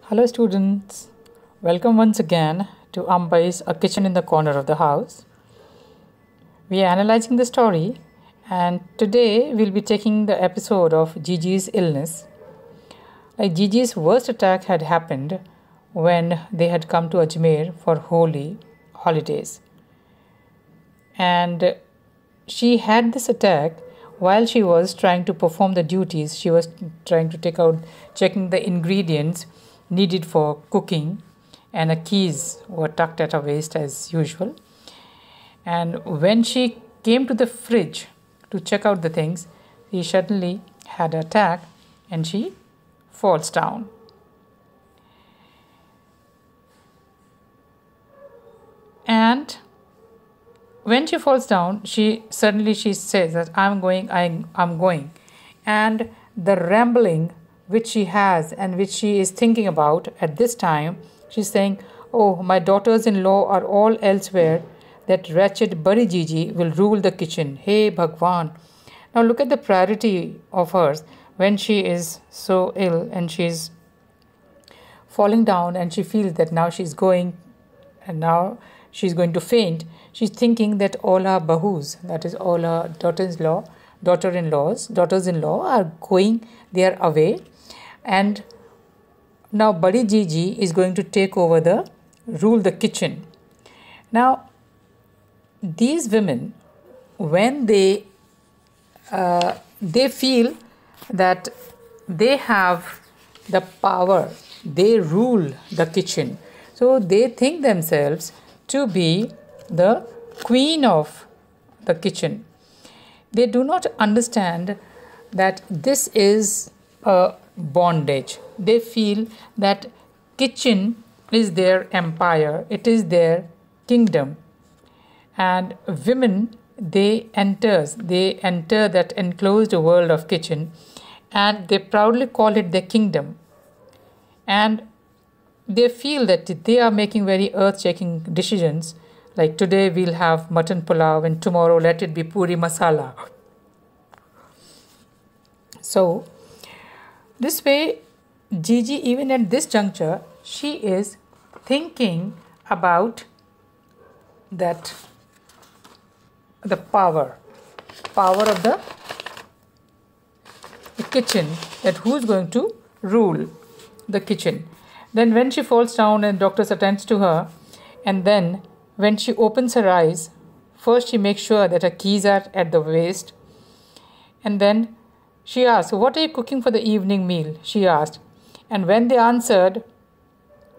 Hello students, welcome once again to Ambai's A Kitchen in the Corner of the House. We are analyzing the story and today we'll be taking the episode of Gigi's illness. Gigi's worst attack had happened when they had come to Ajmer for holy holidays. And she had this attack while she was trying to perform the duties. She was trying to checking the ingredients needed for cooking, and her keys were tucked at her waist as usual. And when she came to the fridge to check out the things, she suddenly had an attack and she falls down. And when she falls down, she says that I'm going. And the rambling which she has and which she is thinking about at this time, she's saying, oh, my daughters-in-law are all elsewhere. That wretched Badi Gigi will rule the kitchen. Hey Bhagwan. Now look at the priority of hers when she is so ill and she's falling down and she feels that now she's going to faint. She's thinking that all her bahus, that is all her daughters-in-law are going, they are away. And now Badi Gigi is going to take over rule the kitchen. Now, these women, when they feel that they have the power, they rule the kitchen. So they think themselves to be the queen of the kitchen. They do not understand that this is a bondage. They feel that kitchen is their empire, it is their kingdom. And women, they enter that enclosed world of kitchen and they proudly call it their kingdom. And they feel that they are making very earth-shaking decisions, like today we'll have mutton pulao and tomorrow let it be puri masala. So this way, Gigi, even at this juncture, she is thinking about that the power of the kitchen, that who's going to rule the kitchen. Then when she falls down and doctors attends to her, and then when she opens her eyes, first she makes sure that her keys are at the waist, and then she asked, what are you cooking for the evening meal? She asked. And when they answered,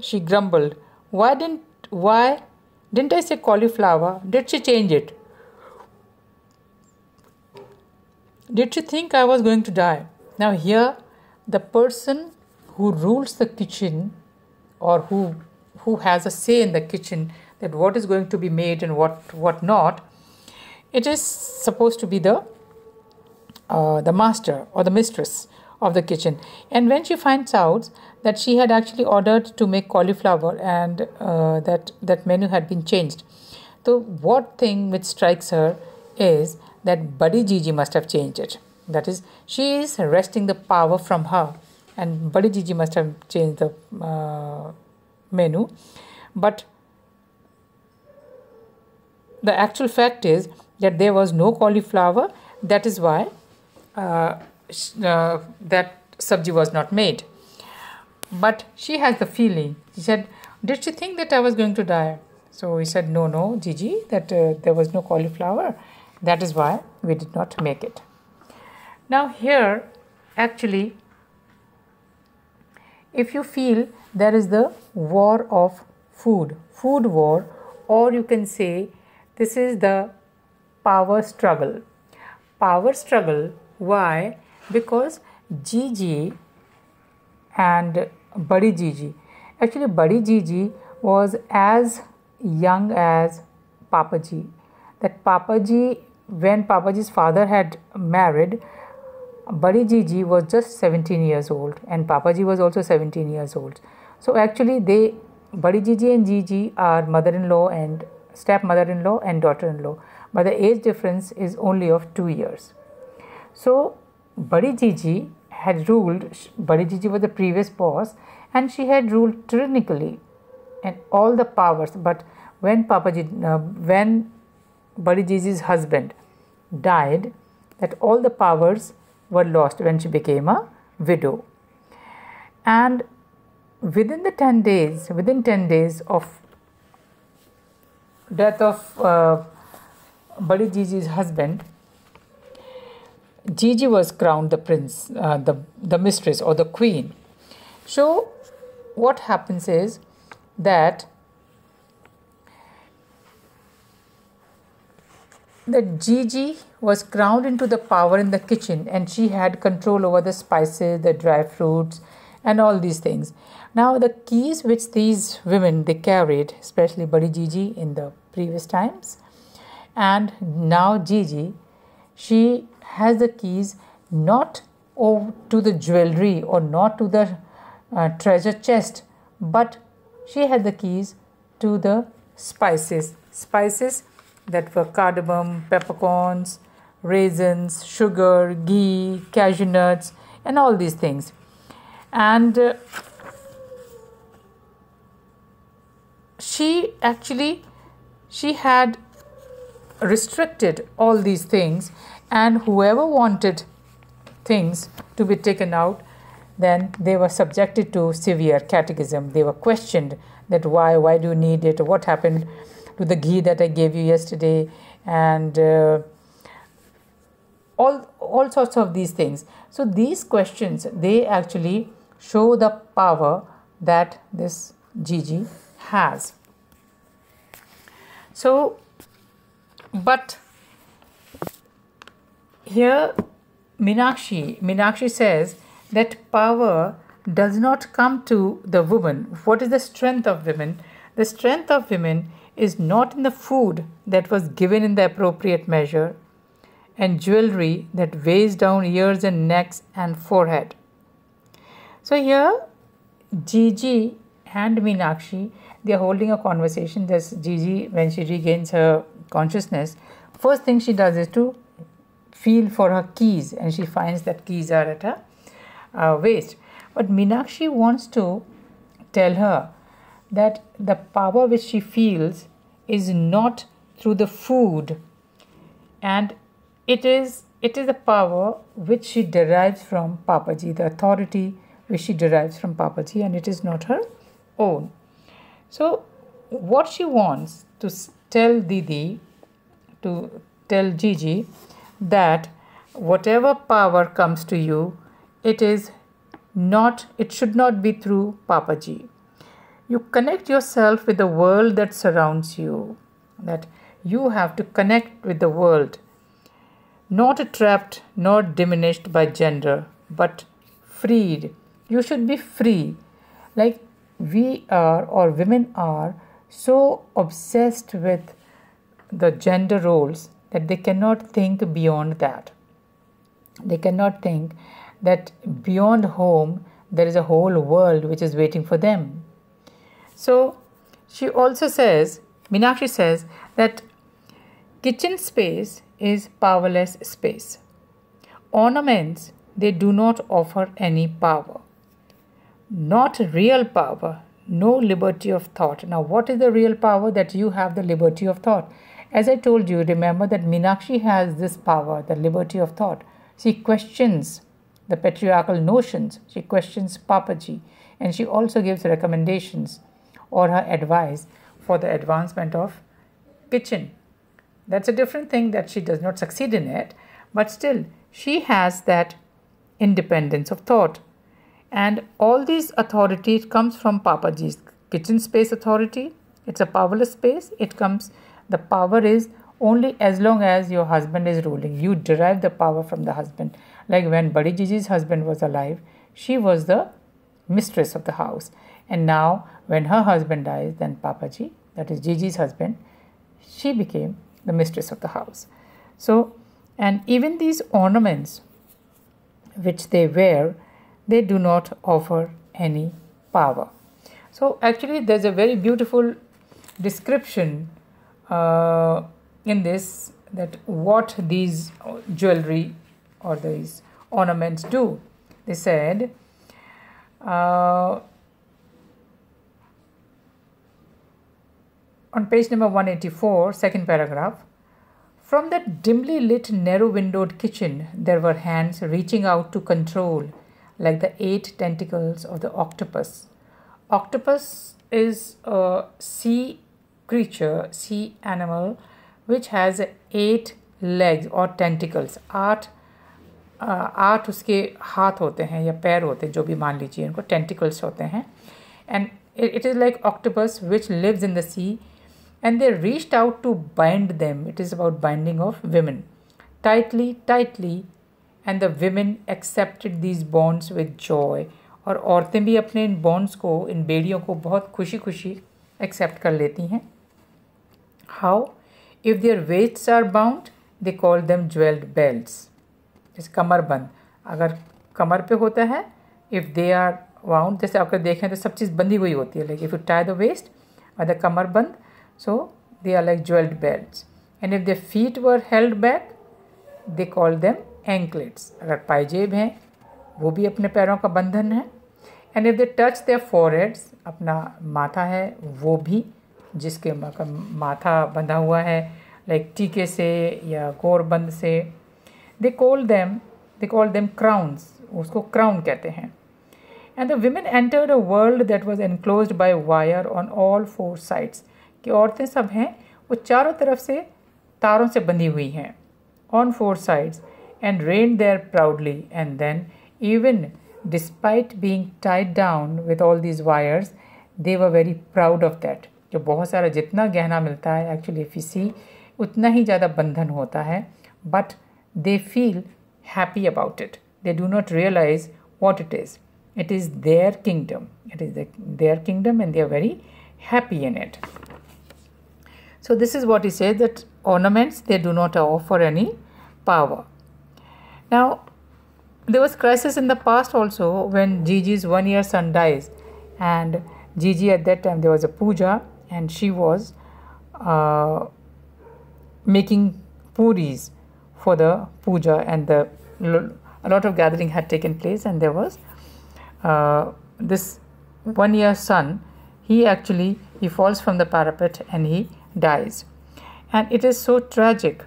she grumbled, Why didn't I say cauliflower? Did she change it? Did she think I was going to die? Now here, the person who rules the kitchen, or who has a say in the kitchen, that what is going to be made and what not, it is supposed to be the master or the mistress of the kitchen. And when she finds out that she had actually ordered to make cauliflower and that menu had been changed, so what thing which strikes her is that Badi Gigi must have changed it. That is, she is wresting the power from her, and Badi Gigi must have changed the menu. But the actual fact is that there was no cauliflower. That is why that sabji was not made. But she has the feeling. She said, did she think that I was going to die? So he said, no, Gigi, that there was no cauliflower. That is why we did not make it. Now here, actually, if you feel there is the war of food war, or you can say this is the power struggle. Why? Because Gigi and Badi Gigi. Actually, Badi Gigi was as young as Papaji. That Papaji, when Papaji's father had married, Badi Gigi was just 17 years old and Papaji was also 17 years old. So actually, Badi Gigi and Gigi are mother-in-law and stepmother-in-law and daughter-in-law. But the age difference is only of 2 years. So Badi Gigi had ruled, Badi Gigi was the previous boss, and she had ruled tyrannically and all the powers. But when when Badi Gigi's husband died, that all the powers were lost when she became a widow. And within 10 days of death of Badi Gigi's husband, Gigi was crowned the prince, the mistress or the queen. So what happens is that Gigi was crowned into the power in the kitchen, and she had control over the spices, the dry fruits, and all these things. Now the keys which these women they carried, especially Badi Gigi in the previous times, and now Gigi, she has the keys not to the jewelry or not to the treasure chest, but she had the keys to the spices that were cardamom, peppercorns, raisins, sugar, ghee, cashew nuts, and all these things. And she had restricted all these things, and whoever wanted things to be taken out, then they were subjected to severe catechism. They were questioned that why do you need it, or what happened to the ghee that I gave you yesterday, and all sorts of these things. So these questions, they actually show the power that this Gigi has. So, but here Meenakshi says that power does not come to the woman. What is the strength of women? The strength of women is not in the food that was given in the appropriate measure and jewelry that weighs down ears and necks and forehead. So here Gigi and Meenakshi, they are holding a conversation. This Gigi, when she regains her consciousness, first thing she does is to feel for her keys, and she finds that keys are at her waist. But Meenakshi wants to tell her that the power which she feels is not through the food, and it is the power which she derives from Papaji, the authority which she derives from Papaji, and it is not her own. So what she wants to tell Didi, to tell Gigi, that whatever power comes to you, it should not be through Papaji. You connect yourself with the world that surrounds you, that you have to connect with the world, not trapped nor diminished by gender, but freed. You should be free. Like we are, or women are, so obsessed with the gender roles that they cannot think beyond that. They cannot think that beyond home there is a whole world which is waiting for them. So she also says, Meenakshi says, that kitchen space is powerless space. Ornaments, they do not offer any power. Not real power, no liberty of thought. Now, what is the real power? That you have the liberty of thought. As I told you, remember that Meenakshi has this power, the liberty of thought. She questions the patriarchal notions. She questions Papaji, and she also gives recommendations or her advice for the advancement of kitchen. That's a different thing, that she does not succeed in it, but still she has that independence of thought. And all these authority, it comes from Papaji's kitchen space authority. It's a powerless space. The power is only as long as your husband is ruling. You derive the power from the husband. Like when Badi Gigi's husband was alive, she was the mistress of the house. And now when her husband dies, then Papaji, that is Gigi's husband, she became the mistress of the house. So, and even these ornaments which they wear, they do not offer any power. So actually there's a very beautiful description in this, that what these jewelry or these ornaments do. They said, on page number 184, second paragraph, from that dimly lit, narrow-windowed kitchen, there were hands reaching out to control, like the 8 tentacles of the octopus. Octopus is a sea creature, sea animal, which has 8 legs or tentacles. 8 उसके हाथ होते हैं या पैर होते हैं, जो भी मान लीजिए, उनको tentacles होते हैं. And it is like octopus which lives in the sea, and they reached out to bind them. It is about binding of women. Tightly, and the women accepted these bonds with joy. और औरतें भी अपने इन bonds को, इन बेड़ियों को बहुत खुशी खुशी accept कर लेती हैं. How? If their waists are bound, they call them jeweled belts. जैसे कमरबंद, अगर कमर पे होता है, if they are wound, जैसे अगर देखें तो सब चीज़ बंधी हुई होती है, like if you tie the waist or the कमरबंद, so they are like jeweled belts. And if their feet were held back, they call them anklets. अगर पायजेब हैं, वो भी अपने पैरों का बंधन है. And if they touch their foreheads, अपना माथा है, वो भी, जिसके माथा बंधा हुआ है, like टीके से या गोरबंद से, they call them crowns. उसको crown कहते हैं. And the women entered a world that was enclosed by wire on all 4 sides. कि औरतें सब हैं, वो चारों तरफ से तारों से बंधी हुई हैं, on 4 sides, and reigned there proudly. And then, even despite being tied down with all these wires, they were very proud of that. जो बहुत सारा जितना गहना मिलता है, actually if you see, उतना ही ज़्यादा बंधन होता है, but they feel happy about it. They do not realize what it is. It is their kingdom. It is their kingdom, and they are very happy in it. So this is what he says, that ornaments, they do not offer any power. Now, there was crisis in the past also when Gigi's 1-year son dies, and Gigi at that time, there was a puja, and she was making puris for the puja, and a lot of gathering had taken place, and there was this 1-year son. He falls from the parapet and he dies, and it is so tragic.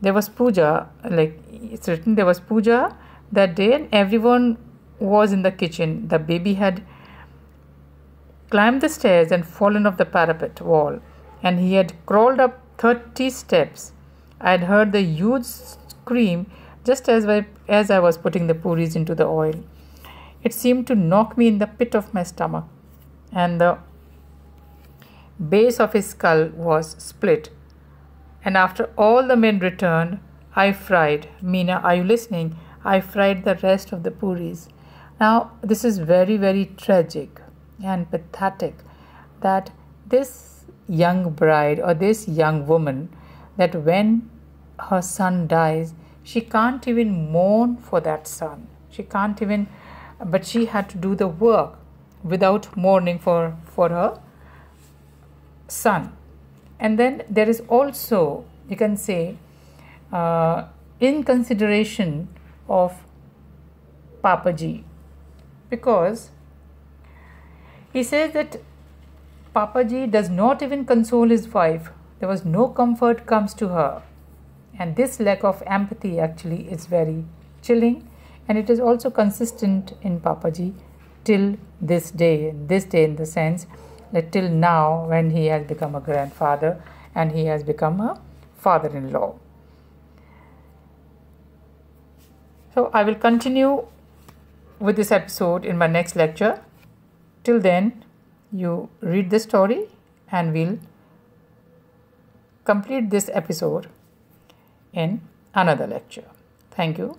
There was puja, like it's written, there was puja that day, and everyone was in the kitchen. The baby had climbed the stairs and fallen off the parapet wall, and he had crawled up 30 steps. I had heard the huge scream just as I was putting the puris into the oil. It seemed to knock me in the pit of my stomach, and the base of his skull was split. And after all the men returned, I fried. Meena, are you listening? I fried the rest of the puris. Now, this is very, very tragic and pathetic that this young bride or this young woman, that when her son dies, she can't even mourn for that son. But she had to do the work without mourning for her son. And then there is also, you can say, in consideration of Papaji, because he says that Papaji does not even console his wife. There was no comfort comes to her, and this lack of empathy actually is very chilling, and it is also consistent in Papaji till this day in the sense that till now, when he has become a grandfather and he has become a father-in-law. So I will continue with this episode in my next lecture. Till then, you read the story and we'll complete this episode in another lecture. Thank you.